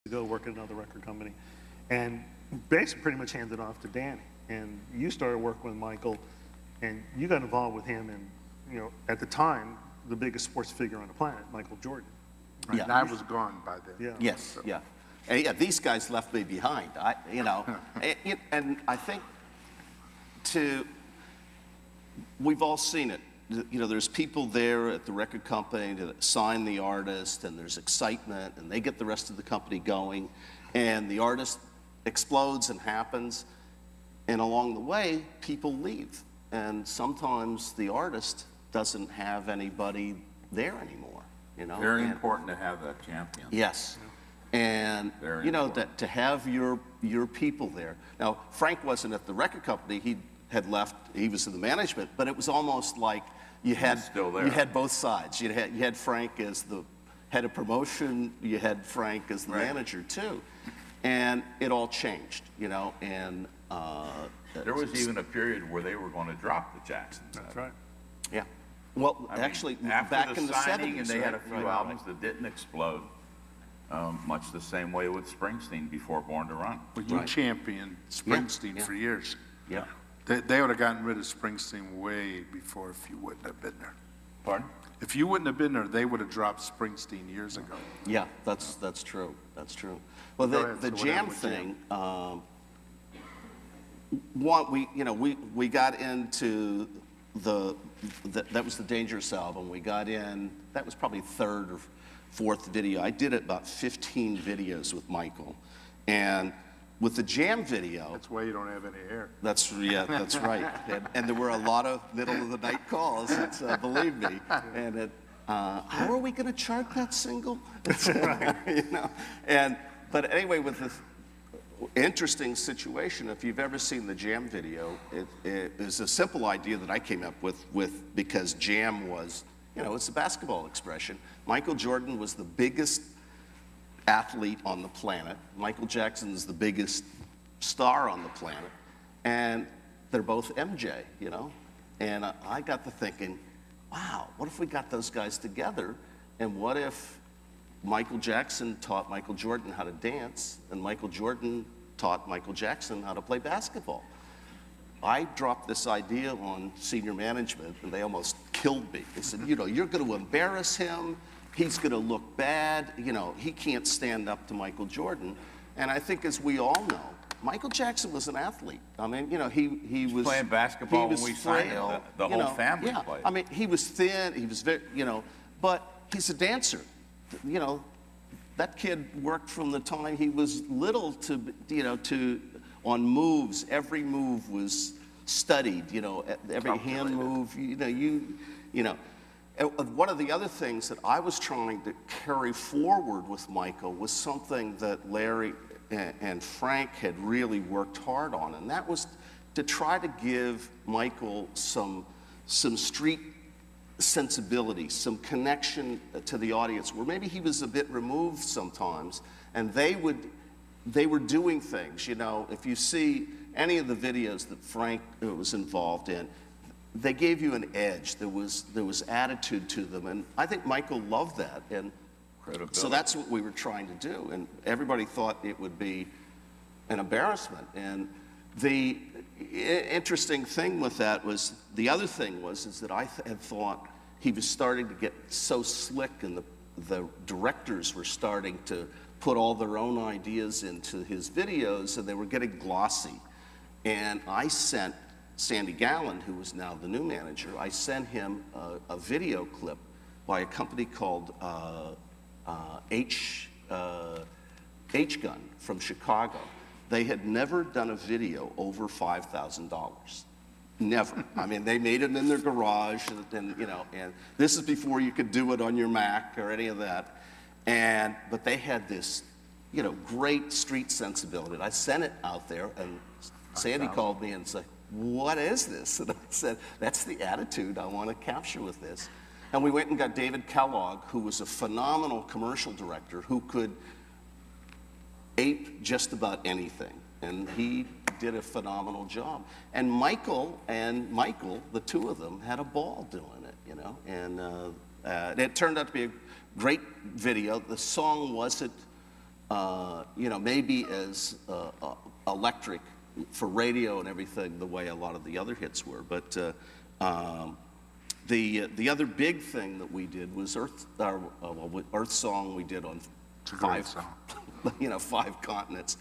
ago, working at another record company, and basically pretty much handed off to Danny. And you started working with Michael, and you got involved with him, and at the time, the biggest sports figure on the planet, Michael Jordan. Right? Yeah. And I was gone by then. Yeah. Yes, So- yeah. And yeah, these guys left me behind. And I think we've all seen it. There's people there at the record company that sign the artist, and there's excitement, and they get the rest of the company going, and the artist explodes and happens, and along the way, people leave. And sometimes the artist doesn't have anybody there anymore, Very And- important to have that champion. Yes. And, Very that to have your people there. Now, Frank wasn't at the record company. He had left. He was in the management, but it was almost like you had still there. You had both sides. You had Frank as the head of promotion. You had Frank as the Right. manager too, and it all changed. And There was even a period where they were going to drop the Jacksons. That's right. yeah. Well, I mean, actually, after back the in the signing, 70s, and they had a right? few Right. albums that didn't explode, much the same way with Springsteen before Born to Run. But you Right. championed Springsteen yeah. for years. Yeah. They would have gotten rid of Springsteen way before if you wouldn't have been there. Pardon? If you wouldn't have been there, they would have dropped Springsteen years ago. Yeah, that's true. That's true. Well, Go the ahead, the so what jam happened with thing. We got into that was the Dangerous album. We got in. That was probably third or fourth video. I did about 15 videos with Michael, and with the jam video. That's why you don't have any hair. That's right. And there were a lot of middle of the night calls. Believe me. And how are we going to chart that single? But anyway, with this interesting situation, if you've ever seen the jam video, it is a simple idea that I came up with because jam was, it's a basketball expression. Michael Jordan was the biggest athlete on the planet. Michael Jackson is the biggest star on the planet, and they're both MJ, And I got to thinking, wow, what if we got those guys together, and what if Michael Jackson taught Michael Jordan how to dance, and Michael Jordan taught Michael Jackson how to play basketball? I dropped this idea on senior management, and they almost killed me. They said, you're going to embarrass him. He's going to look bad. He can't stand up to Michael Jordan. And I think, as we all know, Michael Jackson was an athlete. I mean, he was playing basketball he was when we signed him. frail, The whole family yeah. played. I mean, he was thin. He was very, but he's a dancer. That kid worked from the time he was little to on moves. Every move was studied. Every hand move. One of the other things that I was trying to carry forward with Michael was something that Larry and Frank had really worked hard on, and that was to try to give Michael some street sensibility, some connection to the audience, where maybe he was a bit removed sometimes, and they were doing things. If you see any of the videos that Frank was involved in, they gave you an edge. There was attitude to them, and I think Michael loved that. And Credibility. so that's what we were trying to do, and everybody thought it would be an embarrassment. And the interesting thing with that was, the other thing was, is that I had thought he was starting to get so slick, and the directors were starting to put all their own ideas into his videos, and they were getting glossy. And I sent Sandy Gallen, who is now the new manager, I sent him a video clip by a company called H-Gun from Chicago. They had never done a video over $5,000. Never. I mean, they made it in their garage, and this is before you could do it on your Mac or any of that. But they had this, great street sensibility. And I sent it out there, and Sandy called me and said, "What is this?" And I said, "That's the attitude I want to capture with this." And we went and got David Kellogg, who was a phenomenal commercial director who could ape just about anything. And he did a phenomenal job. And Michael, the two of them, had a ball doing it, And it turned out to be a great video. The song wasn't maybe as electric for radio and everything the way a lot of the other hits were. But the other big thing that we did was Earth Song. We did on It's a great song. 5 continents.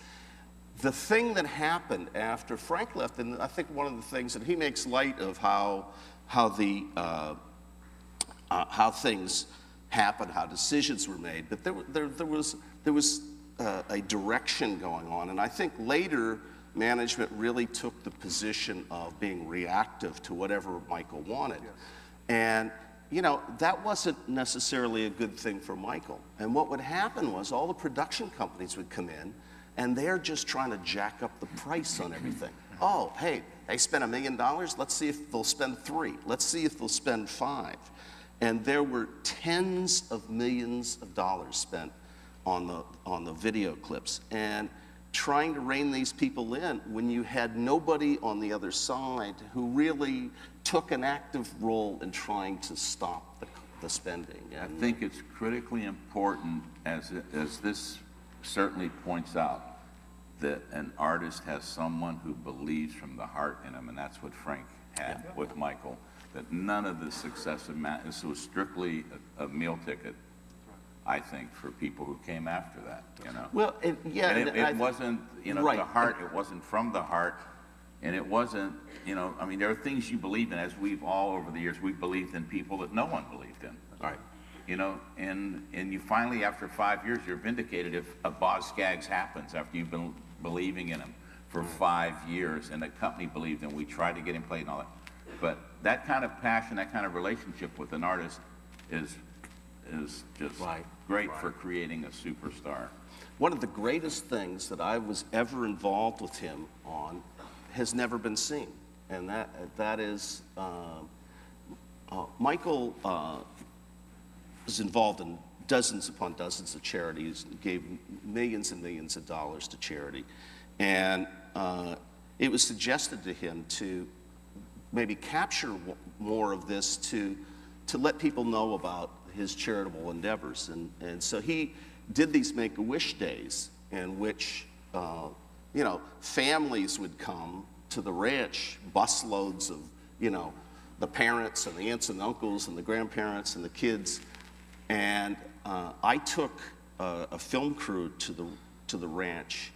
The thing that happened after Frank left, and I think one of the things that he makes light of how things happened, how decisions were made, but there was a direction going on, and I think later management really took the position of being reactive to whatever Michael wanted. Yes. And that wasn't necessarily a good thing for Michael. And what would happen was all the production companies would come in, and they're just trying to jack up the price on everything. Oh, hey, they spent $1 million. Let's see if they'll spend $3 million. Let's see if they'll spend $5 million. And there were tens of millions of dollars spent on the video clips. And trying to rein these people in when you had nobody on the other side who really took an active role in trying to stop the spending. I think it's critically important, as this certainly points out, that an artist has someone who believes from the heart in him, and that's what Frank had with Michael. That none of the success of this was strictly a meal ticket, I think, for people who came after that, Well, And it wasn't, right. the heart, it wasn't from the heart, and it wasn't, there are things you believe in, as we've all over the years, we've believed in people that no one believed in. Right. And you finally, after 5 years, you're vindicated if a Boz Scaggs happens after you've been believing in him for 5 years, and the company believed in him. We tried to get him played and all that. But that kind of passion, that kind of relationship with an artist is just great for creating a superstar. One of the greatest things that I was ever involved with him on has never been seen, and that is Michael was involved in dozens upon dozens of charities, and gave millions and millions of dollars to charity, and it was suggested to him to maybe capture more of this to let people know about his charitable endeavors. And so he did these Make-A-Wish days in which, families would come to the ranch, busloads of, the parents and the aunts and uncles and the grandparents and the kids. And I took a film crew to the ranch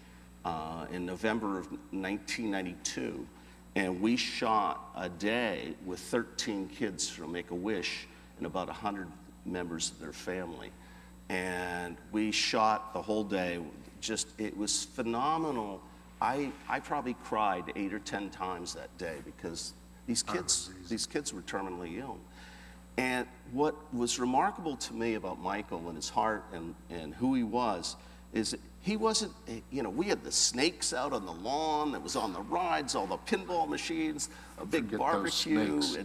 in November of 1992. And we shot a day with 13 kids from Make-A-Wish and about 100 members of their family. And we shot the whole day. It was phenomenal. I probably cried 8 or 10 times that day because these kids were terminally ill. And what was remarkable to me about Michael and his heart and who he was is that he wasn't, we had the snakes out on the lawn that was on the rides, all the pinball machines, a big Forget barbecue, those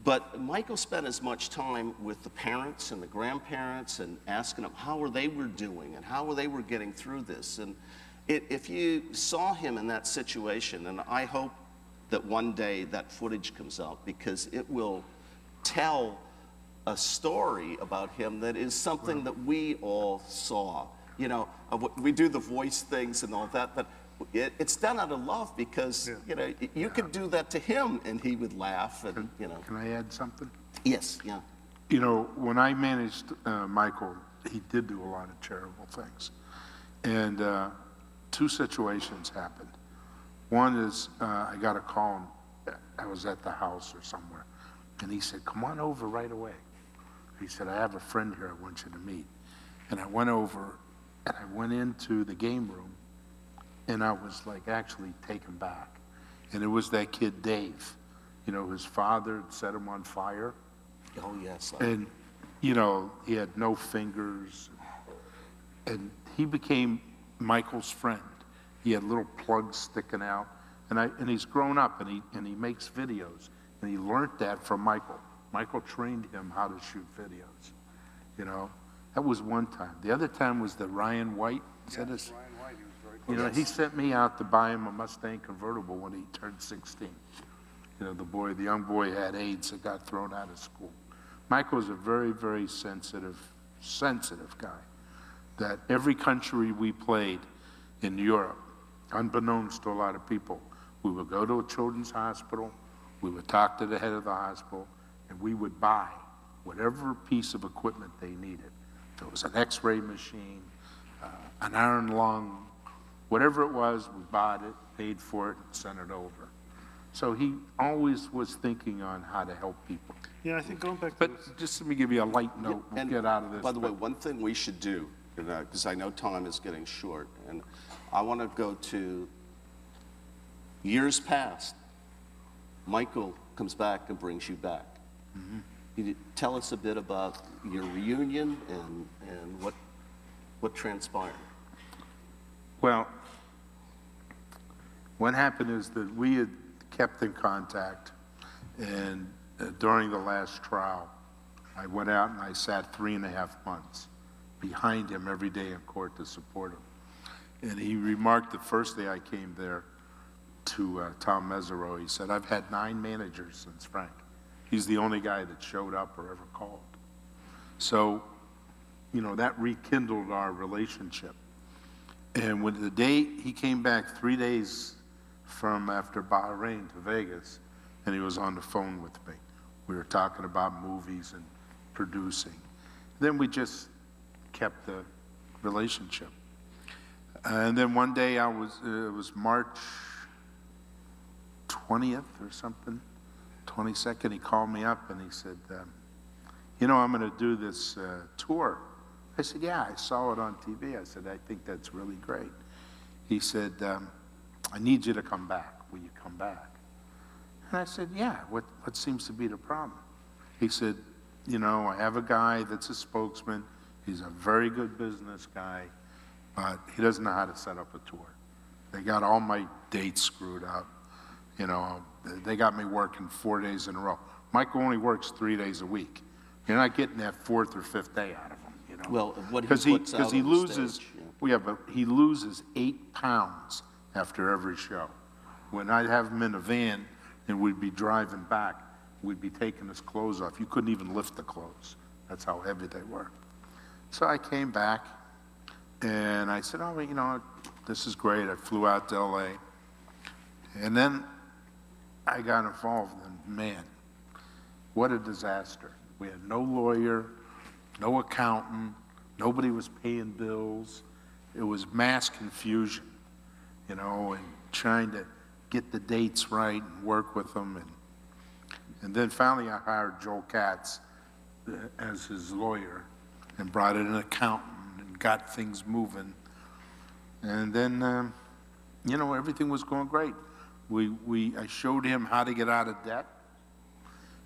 but Michael spent as much time with the parents and the grandparents and asking them how they were doing and how they were getting through this. And if you saw him in that situation, and I hope that one day that footage comes out because it will tell a story about him that is something that we all saw. We do the voice things and all that, but it's done out of love because, you could do that to him and he would laugh and, Can I add something? Yes, yeah. When I managed Michael, he did do a lot of charitable things. And 2 situations happened. One is I got a call, and I was at the house or somewhere, and he said, "Come on over right away." He said, "I have a friend here I want you to meet." And I went over, and I went into the game room, and I was like actually taken back. And it was that kid, Dave. His father had set him on fire. Oh, yes. And, he had no fingers. And he became Michael's friend. He had little plugs sticking out. And he's grown up, and he makes videos. And he learned that from Michael. Michael trained him how to shoot videos. That was one time. The other time was the Ryan White. Ryan White, he was very He sent me out to buy him a Mustang convertible when he turned 16. The young boy had AIDS and got thrown out of school. Michael's a very, very sensitive guy. That every country we played in Europe, unbeknownst to a lot of people, we would go to a children's hospital, we would talk to the head of the hospital, and we would buy whatever piece of equipment they needed. If it was an x-ray machine, an iron lung, whatever it was, we bought it, paid for it, and sent it over. So he always was thinking on how to help people. Yeah, I think going back to But just let me give you a light note, we'll And get out of this. by the way, but- one thing we should do, because I know time is getting short, and I want to go to years past. Michael comes back and brings you back. Mm-hmm. Can you tell us a bit about your reunion and what transpired? Well, what happened is that we had kept in contact, and during the last trial, I went out and I sat 3.5 months behind him every day in court to support him. And he remarked the first day I came there to Tom Mesereau, he said, "I've had 9 managers since Frank. He's the only guy that showed up or ever called." So, you know, that rekindled our relationship. And when the day he came back 3 days from after Bahrain to Vegas, and he was on the phone with me. We were talking about movies and producing. Then we just kept the relationship. And then one day it was March 20th or something, 22nd, he called me up and he said, "You know, I'm going to do this tour." I said, "Yeah, I saw it on TV." I said, "I think that's really great." He said, "I need you to come back. Will you come back?" And I said, "Yeah, what seems to be the problem?" He said, "You know, I have a guy that's a spokesman. He's a very good business guy, but he doesn't know how to set up a tour. They got all my dates screwed up. You know, they got me working 4 days in a row. Michael only works 3 days a week. You're not getting that 4th or 5th day out of him, you know." Well, what he Because puts out he on the loses, stage, yeah. he loses 8 pounds after every show. When I'd have him in a van and we'd be driving back, we'd be taking his clothes off. You couldn't even lift the clothes. That's how heavy they were. So I came back and I said, "Oh, well, you know, this is great." I flew out to LA. And then I got involved and man, what a disaster. We had no lawyer, no accountant, nobody was paying bills. It was mass confusion, you know, and trying to get the dates right and work with them. And then finally I hired Joel Katz as his lawyer and brought in an accountant and got things moving. And then, you know, everything was going great. I showed him how to get out of debt.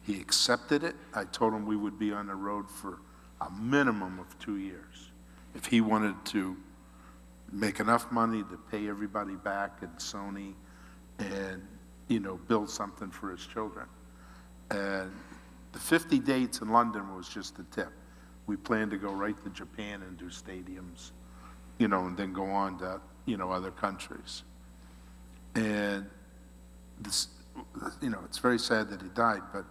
He accepted it. I told him we would be on the road for a minimum of 2 years. If he wanted to make enough money to pay everybody back at Sony and, you know, build something for his children. And the 50 dates in London was just the tip. We planned to go right to Japan and do stadiums, you know, and then go on to, you know, other countries. And this, you know, it's very sad that he died, but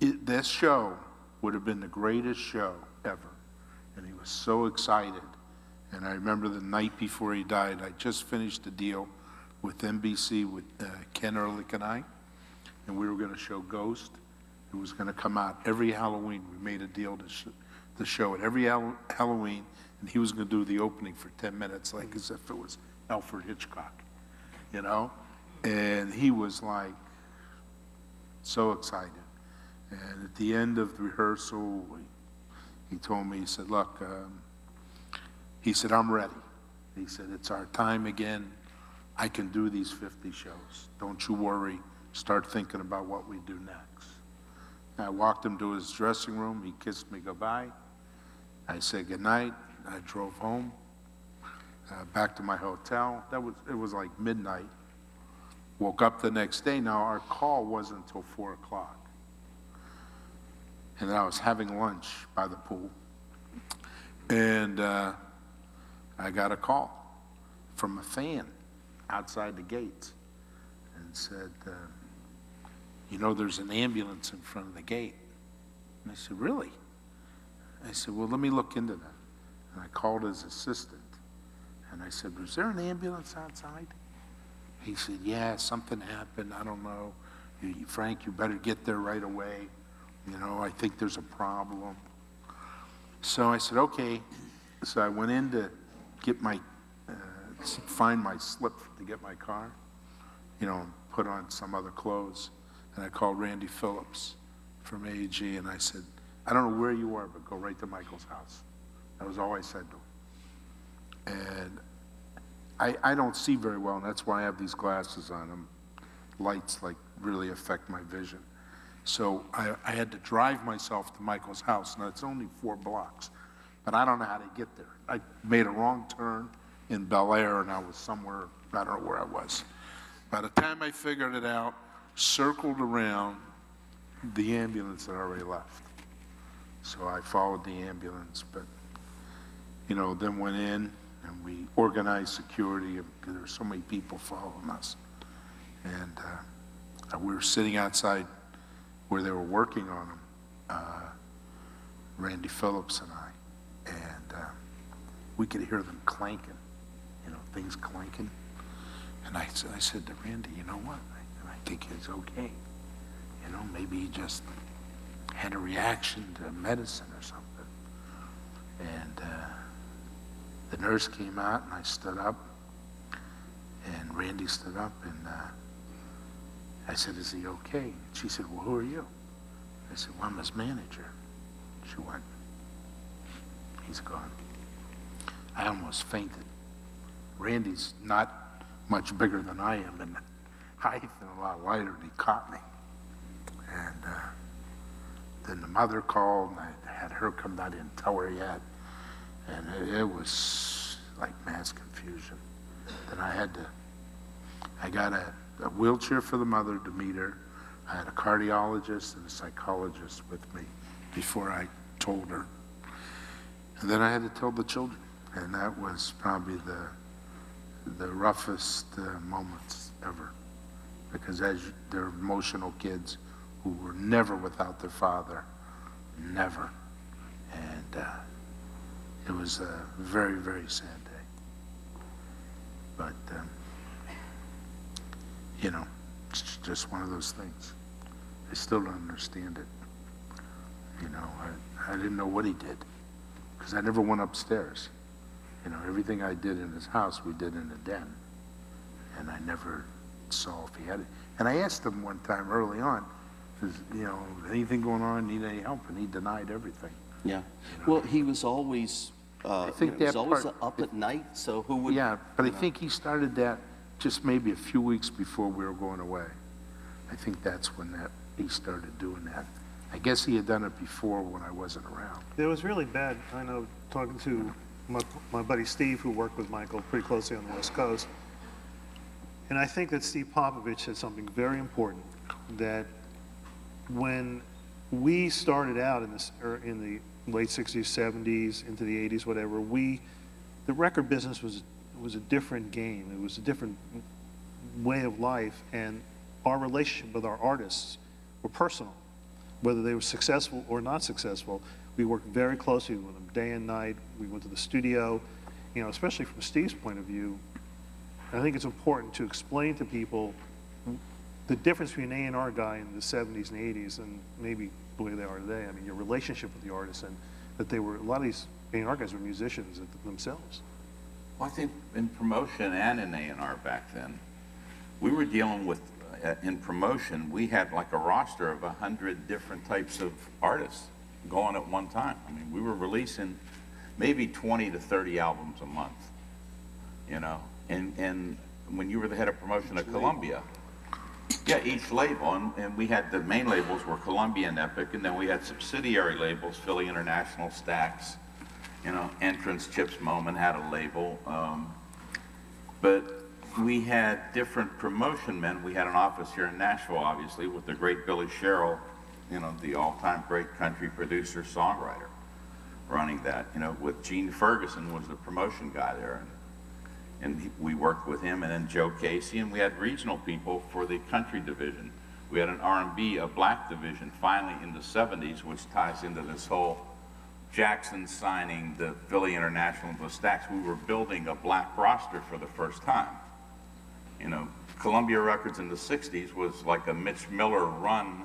this show would have been the greatest show ever. And he was so excited. And I remember the night before he died, I just finished a deal with NBC with Ken Ehrlich and I, and we were going to show Ghost. It was going to come out every Halloween. We made a deal to show it every Halloween, and he was going to do the opening for 10 minutes, like as if it was Alfred Hitchcock, you know? And he was like so excited. And at the end of the rehearsal, he told me, he said, "Look," he said, "I'm ready." He said, "It's our time again. I can do these 50 shows. Don't you worry. Start thinking about what we do next." I walked him to his dressing room. He kissed me goodbye. I said goodnight. I drove home, back to my hotel. It was like midnight. Woke up the next day. Now, our call wasn't until 4 o'clock. And I was having lunch by the pool. And I got a call from a fan outside the gates and said, "You know, there's an ambulance in front of the gate." And I said, really? I said, well, let me look into that. And I called his assistant, and I said, was there an ambulance outside? He said, yeah, something happened, I don't know. Frank, you better get there right away. You know, I think there's a problem. So I said, okay. So I went in to get my, find my slip to get my car, you know, put on some other clothes. And I called Randy Phillips from AEG, and I said, I don't know where you are, but go right to Michael's house. That was all I said to him. And I don't see very well, and that's why I have these glasses on. Them lights like really affect my vision. So I had to drive myself to Michael's house. Now it's only 4 blocks, but I don't know how to get there. I made a wrong turn in Bel Air, and I was somewhere, I don't know where I was. By the time I figured it out, circled around, the ambulance had already left. So I followed the ambulance, but, you know, then went in and we organized security because there were so many people following us. And we were sitting outside where they were working on him, Randy Phillips and I, and we could hear them clanking, you know, things clanking. And I said to Randy, you know what, I think it's okay. You know, maybe he just had a reaction to medicine or something. And the nurse came out, and I stood up, and Randy stood up, and I said, is he okay? And she said, well, who are you? I said, well, I'm his manager. She went, he's gone. I almost fainted. Randy's not much bigger than I am in height and a lot lighter, and he caught me. And then the mother called, and I had her come down. I didn't tell her yet. And it was like mass confusion. Then I got a wheelchair for the mother to meet her. I had a cardiologist and a psychologist with me before I told her. And then I had to tell the children. And that was probably the roughest moments ever. Because they're emotional kids who were never without their father, never. And it was a very, very sad day. But, you know, it's just one of those things. I still don't understand it. You know, I didn't know what he did because I never went upstairs. You know, everything I did in his house, we did in the den. And I never saw if he had it. And I asked him one time early on, you know, anything going on, need any help? And he denied everything. Yeah. Well, he was always, think he was that always part- up at night, so who would... Yeah, but I think he started that just maybe a few weeks before we were going away. I think that's when he started doing that. I guess he had done it before when I wasn't around. It was really bad. I know, talking to my buddy Steve, who worked with Michael pretty closely on the West Coast, and I think that Steve Popovich said something very important, that when we started out in the late 60s, 70s, into the 80s, whatever, the record business was a different game. It was a different way of life, and our relationship with our artists were personal. Whether they were successful or not successful, we worked very closely with them day and night. We went to the studio, you know, especially from Steve's point of view. I think it's important to explain to people the difference between an A&R guy in the 70s and 80s and maybe the way they are today. I mean, your relationship with the artists, and that a lot of these A&R guys were musicians themselves. Well, I think in promotion and in A&R back then, we were dealing with, in promotion, we had like a roster of 100 different types of artists going at one time. I mean, we were releasing maybe 20 to 30 albums a month, you know? And when you were the head of promotion at Columbia, yeah, each label, and we had the main labels were Columbia and Epic, and then we had subsidiary labels, Philly International, Stax, you know, Entrance, Chips Moment had a label, but we had different promotion men. We had an office here in Nashville, obviously, with the great Billy Sherrill, you know, the all-time great country producer, songwriter, running that, you know, with Gene Ferguson was the promotion guy there. And we worked with him, and then Joe Casey, and we had regional people for the country division. We had an R&B, a black division, finally in the 70s, which ties into this whole Jackson signing the Philly International to Stax. We were building a black roster for the first time. You know, Columbia Records in the 60s was like a Mitch Miller run,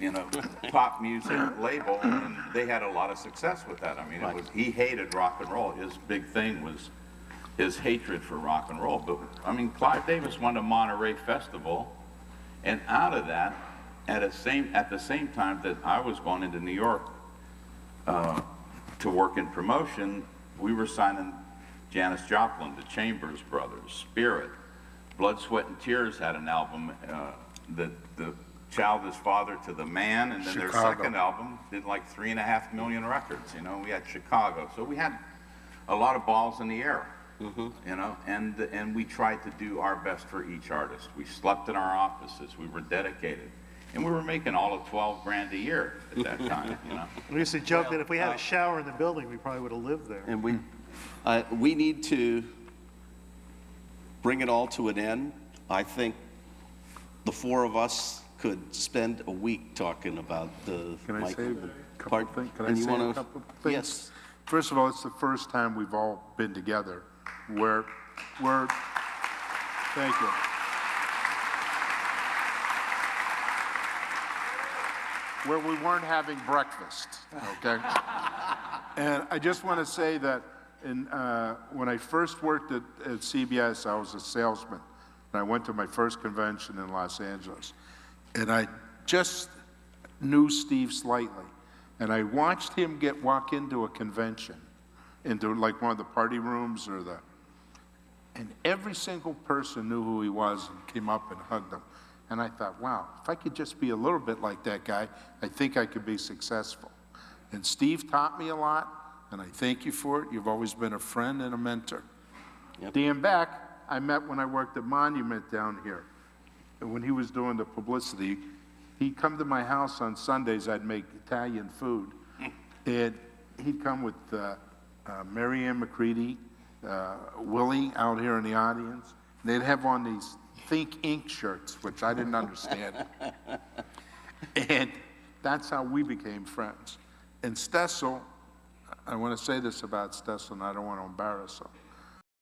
you know, pop music label, and they had a lot of success with that. I mean, it was, he hated rock and roll. His big thing was his hatred for rock and roll. But, I mean, Clive Davis won a Monterey Festival, and out of that, at the same time that I was going into New York to work in promotion, we were signing Janis Joplin, the Chambers Brothers, Spirit. Blood, Sweat, and Tears had an album, the Child is Father to the Man, and then their second album did like 3.5 million records. You know, we had Chicago, so we had a lot of balls in the air. You know, and we tried to do our best for each artist. We slept in our offices. We were dedicated, and we were making all of 12 grand a year at that time. You know, We used to joke that if we had a shower in the building, we probably would have lived there. And we need to bring it all to an end. I think the four of us could spend a week talking about the. Can I say a couple Pardon? of things? Can I And you say wanna- a couple of things? Yes. First of all, it's the first time we've all been together where we're, thank you. Where we weren't having breakfast, okay? And I just want to say that when I first worked at CBS, I was a salesman. And I went to my first convention in Los Angeles. And I just knew Steve slightly. And I watched him walk into a convention, into like one of the party rooms and every single person knew who he was and came up and hugged him. And I thought, wow, if I could just be a little bit like that guy, I think I could be successful. And Steve taught me a lot, and I thank you for it. You've always been a friend and a mentor. Yep. Dan Beck, I met when I worked at Monument down here. And when he was doing the publicity, he'd come to my house on Sundays. I'd make Italian food. And he'd come with Mary Ann McCready, Willie out here in the audience. They'd have on these Think Inc. shirts, which I didn't understand. And that's how we became friends. And Stessel, I want to say this about Stessel, and I don't want to embarrass him.